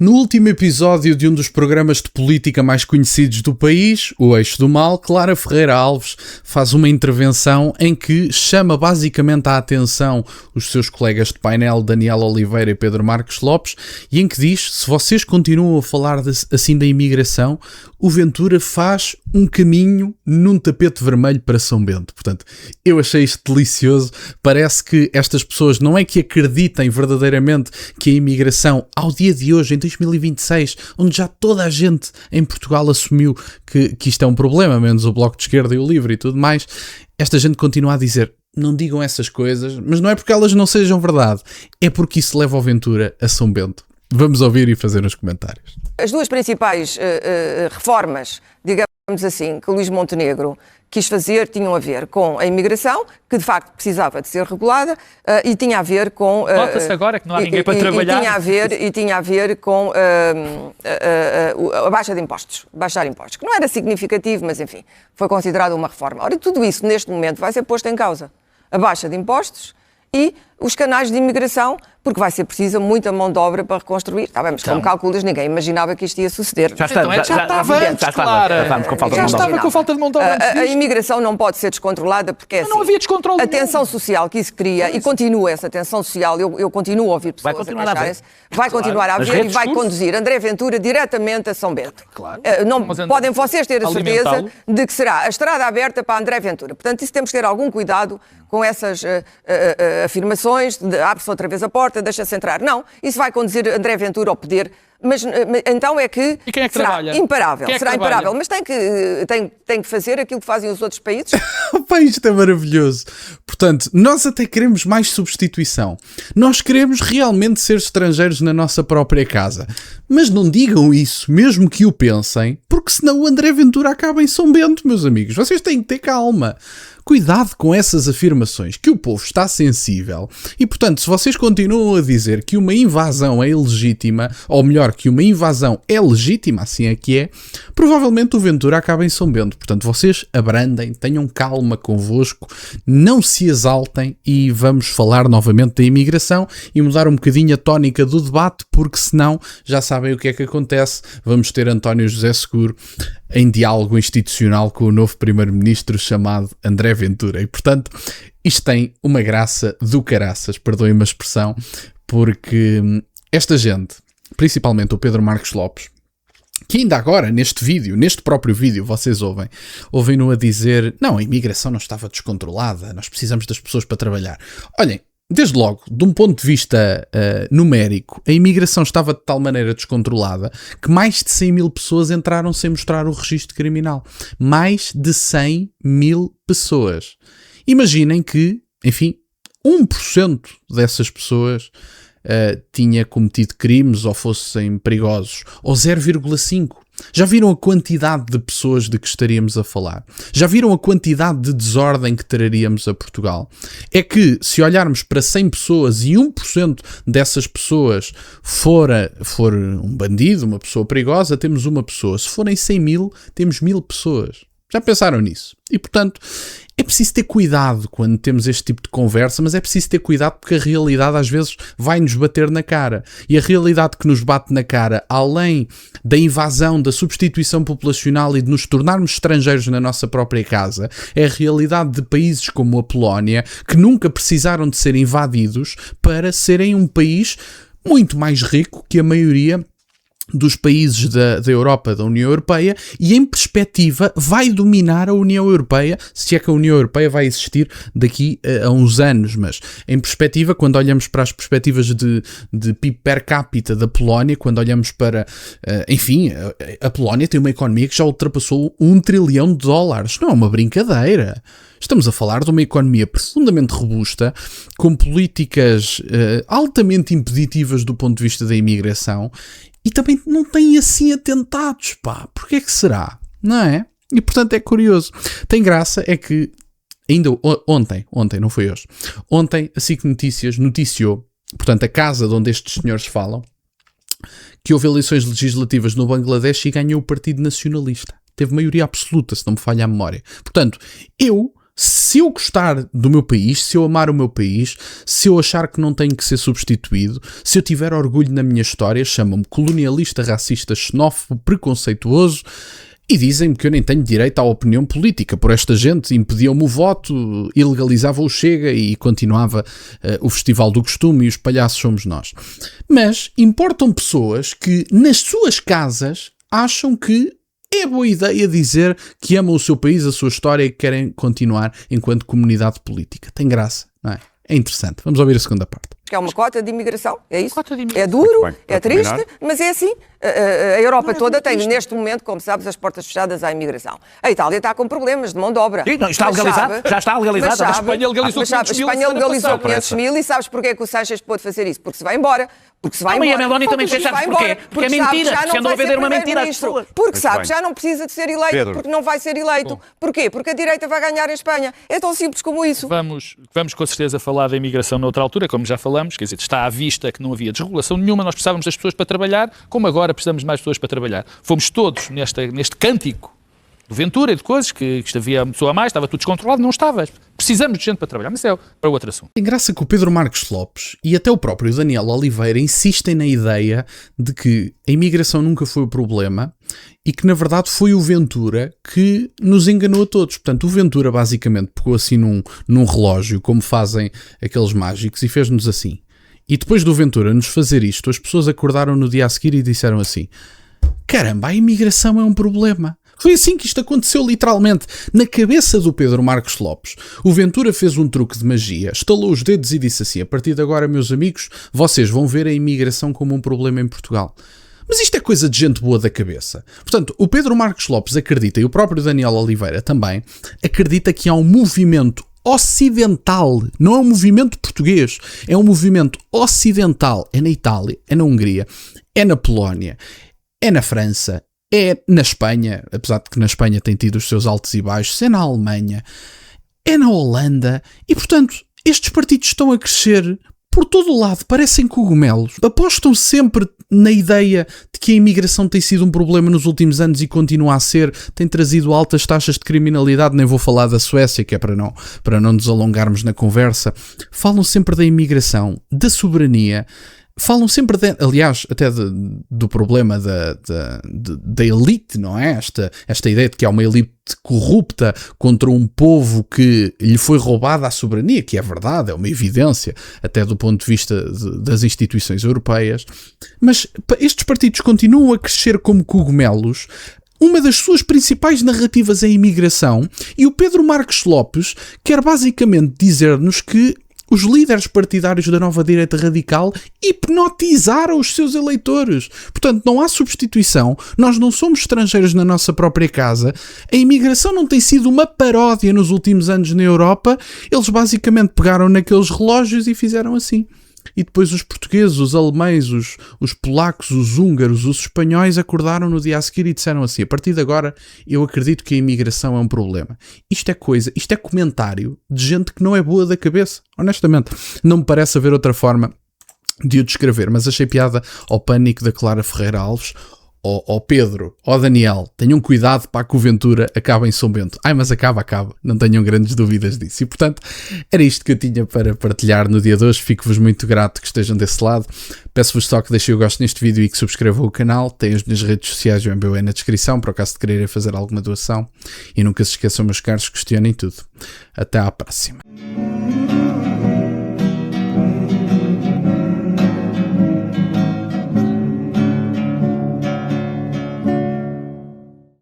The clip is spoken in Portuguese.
No último episódio de um dos programas de política mais conhecidos do país, O Eixo do Mal, Clara Ferreira Alves faz uma intervenção em que chama basicamente a atenção os seus colegas de painel Daniel Oliveira e Pedro Marcos Lopes e em que diz, se vocês continuam a falar assim da imigração, o Ventura faz um caminho num tapete vermelho para São Bento. Portanto, eu achei isto delicioso. Parece que estas pessoas não é que acreditem verdadeiramente que a imigração, ao dia de hoje, em 2026, onde já toda a gente em Portugal assumiu que isto é um problema, menos o Bloco de Esquerda e o Livre e tudo mais, esta gente continua a dizer, não digam essas coisas, mas não é porque elas não sejam verdade, é porque isso leva o Ventura a São Bento. Vamos ouvir e fazer nos comentários. As duas principais reformas, digamos assim, que Luís Montenegro quis fazer tinham a ver com a imigração, que de facto precisava de ser regulada, e tinha a ver com... Nota-se agora que não há ninguém para trabalhar. E tinha a ver com a baixa de impostos, baixar impostos, que não era significativo, mas enfim, foi considerado uma reforma. Ora, tudo isso neste momento vai ser posto em causa. A baixa de impostos e os canais de imigração, porque vai ser preciso muita mão de obra para reconstruir. Está bem, mas como calculas, ninguém imaginava que isto ia suceder. Já estava com falta de mão de obra. A imigração não pode ser descontrolada porque é assim. Não havia descontrole. A tensão social que isso cria, e continua essa tensão social, eu continuo a ouvir pessoas a queixarem-se, vai continuar a haver e vai conduzir André Ventura diretamente a São Bento. Claro. Podem vocês ter a certeza de que será a estrada aberta para André Ventura. Portanto, isso temos que ter algum cuidado com essas afirmações de abre-se outra vez a porta, deixa-se entrar. Não, isso vai conduzir André Ventura ao poder, mas então é que, e quem é que será trabalha? imparável. Quem é que será trabalha? imparável, mas tem que fazer aquilo que fazem os outros países. Opa, isto é maravilhoso. Portanto, nós até queremos mais substituição. Nós queremos realmente ser estrangeiros na nossa própria casa. Mas não digam isso, mesmo que o pensem, porque senão o André Ventura acaba em São Bento, meus amigos. Vocês têm que ter calma. Cuidado com essas afirmações, que o povo está sensível. E, portanto, se vocês continuam a dizer que uma invasão é ilegítima, ou melhor, que uma invasão é legítima, assim é que é, provavelmente o Ventura acaba em São Bento. Portanto, vocês abrandem, tenham calma convosco, não se exaltem e vamos falar novamente da imigração e mudar um bocadinho a tónica do debate, porque senão já sabem o que é que acontece. Vamos ter António José Seguro em diálogo institucional com o novo primeiro-ministro chamado André Ventura. E, portanto, isto tem uma graça do caraças, perdoem-me a expressão, porque esta gente, principalmente o Pedro Marcos Lopes, que ainda agora, neste próprio vídeo, vocês ouvem-no a dizer, não, a imigração não estava descontrolada, nós precisamos das pessoas para trabalhar. Olhem, desde logo, de um ponto de vista numérico, a imigração estava de tal maneira descontrolada que mais de 100 mil pessoas entraram sem mostrar o registro criminal. Mais de 100 mil pessoas. Imaginem que, enfim, 1% dessas pessoas tinha cometido crimes ou fossem perigosos. Ou 0,5%. Já viram a quantidade de pessoas de que estaríamos a falar? Já viram a quantidade de desordem que traríamos a Portugal? É que, se olharmos para 100 pessoas e 1% dessas pessoas for um bandido, uma pessoa perigosa, temos uma pessoa. Se forem 100 mil, temos 1000 pessoas. Já pensaram nisso? E, portanto, é preciso ter cuidado quando temos este tipo de conversa, mas é preciso ter cuidado porque a realidade às vezes vai-nos bater na cara. E a realidade que nos bate na cara, além da invasão, da substituição populacional e de nos tornarmos estrangeiros na nossa própria casa, é a realidade de países como a Polónia, que nunca precisaram de ser invadidos para serem um país muito mais rico que a maioria dos países da Europa, da União Europeia, e em perspectiva vai dominar a União Europeia, se é que a União Europeia vai existir daqui a uns anos, mas em perspectiva, quando olhamos para as perspectivas de PIB per capita da Polónia, quando olhamos para, enfim, a Polónia tem uma economia que já ultrapassou $1 trilhão, não é uma brincadeira. Estamos a falar de uma economia profundamente robusta, com políticas altamente impeditivas do ponto de vista da imigração, e também não tem assim atentados, pá. Porquê é que será? Não é? E portanto é curioso. Tem graça é que ainda ontem, não foi hoje, ontem a SIC Notícias noticiou, portanto a casa de onde estes senhores falam, que houve eleições legislativas no Bangladesh e ganhou o Partido Nacionalista. Teve maioria absoluta, se não me falha a memória. Portanto, eu Se eu gostar do meu país, se eu amar o meu país, se eu achar que não tenho que ser substituído, se eu tiver orgulho na minha história, chamam-me colonialista, racista, xenófobo, preconceituoso e dizem-me que eu nem tenho direito à opinião política por esta gente, impediam-me o voto, ilegalizavam o Chega e continuava o Festival do Costume e os palhaços somos nós. Mas importam pessoas que nas suas casas acham que é boa ideia dizer que amam o seu país, a sua história e que querem continuar enquanto comunidade política. Tem graça, não é? É interessante. Vamos ouvir a segunda parte. Que é uma cota de imigração, é isso? Cota de imigração. É duro, Bem, é triste, mas é assim. A Europa toda tem, neste momento, como sabes, as portas fechadas à imigração. A Itália está com problemas de mão de obra. Sim, não, está Mas legalizado, sabe- já está legalizado. mas sabe- A Espanha legalizou mas sabe, 500 mil a Espanha semana legalizou passada. 500 mil e sabes porquê que o Sánchez pôde fazer isso? Porque se vai embora. Porque se vai Não, e a embora. Meloni também Porque fez, sabes vai porquê? embora. Porque é sabe que mentira, já não que andou vai a vender ser uma mentira às primeiro-ministro. pessoas. Porque Muito sabe bem. que já não precisa de ser eleito, Pedro. porque não vai ser eleito. Porquê? Porque a direita vai ganhar em Espanha. É tão simples como isso. Vamos com certeza falar da imigração noutra altura, como já falamos, quer dizer, está à vista que não havia desregulação nenhuma, nós precisávamos das pessoas para trabalhar, como agora precisamos de mais pessoas para trabalhar. Fomos todos neste cântico do Ventura e de coisas, que havia uma pessoa a mais, estava tudo descontrolado, não estava. Precisamos de gente para trabalhar, mas é para outro assunto. Tem graça que o Pedro Marcos Lopes e até o próprio Daniel Oliveira insistem na ideia de que a imigração nunca foi o problema e que na verdade foi o Ventura que nos enganou a todos. Portanto, o Ventura basicamente pegou assim num relógio, como fazem aqueles mágicos, e fez-nos assim. E depois do Ventura nos fazer isto, as pessoas acordaram no dia a seguir e disseram assim: caramba, a imigração é um problema. Foi assim que isto aconteceu literalmente. Na cabeça do Pedro Marcos Lopes, o Ventura fez um truque de magia, estalou os dedos e disse assim: a partir de agora, meus amigos, vocês vão ver a imigração como um problema em Portugal. Mas isto é coisa de gente boa da cabeça. Portanto, o Pedro Marcos Lopes acredita, e o próprio Daniel Oliveira também, acredita que há um movimento ocidental, não é um movimento português, é um movimento ocidental. É na Itália, é na Hungria, é na Polónia, é na França, é na Espanha, apesar de que na Espanha tem tido os seus altos e baixos, é na Alemanha, é na Holanda, e portanto estes partidos estão a crescer por todo o lado, parecem cogumelos, apostam sempre na ideia de que a imigração tem sido um problema nos últimos anos e continua a ser, tem trazido altas taxas de criminalidade, nem vou falar da Suécia, que é para não nos alongarmos na conversa. Falam sempre da imigração, da soberania, falam sempre, aliás, até do problema da elite, não é? Esta ideia de que há uma elite corrupta contra um povo que lhe foi roubada a soberania, que é verdade, é uma evidência, até do ponto de vista das instituições europeias. Mas estes partidos continuam a crescer como cogumelos. Uma das suas principais narrativas é a imigração, e o Pedro Marcos Lopes quer basicamente dizer-nos que os líderes partidários da nova direita radical hipnotizaram os seus eleitores. Portanto, não há substituição, nós não somos estrangeiros na nossa própria casa, a imigração não tem sido uma paródia nos últimos anos na Europa, eles basicamente pegaram naqueles relógios e fizeram assim. E depois os portugueses, os alemães, os polacos, os húngaros, os espanhóis acordaram no dia a seguir e disseram assim: a partir de agora eu acredito que a imigração é um problema. Isto é comentário de gente que não é boa da cabeça. Honestamente, não me parece haver outra forma de o descrever, mas achei piada ao pânico da Clara Ferreira Alves. Ó Pedro, ó Daniel, tenham cuidado para que o Ventura acabe em São Bento. Mas acaba, não tenham grandes dúvidas disso. E portanto, era isto que eu tinha para partilhar no dia de hoje. Fico-vos muito grato que estejam desse lado. Peço-vos só que deixem o gosto neste vídeo e que subscrevam o canal. Tem as minhas redes sociais e o MBA na descrição, por acaso de quererem fazer alguma doação. E nunca se esqueçam, meus caros, questionem tudo. Até à próxima.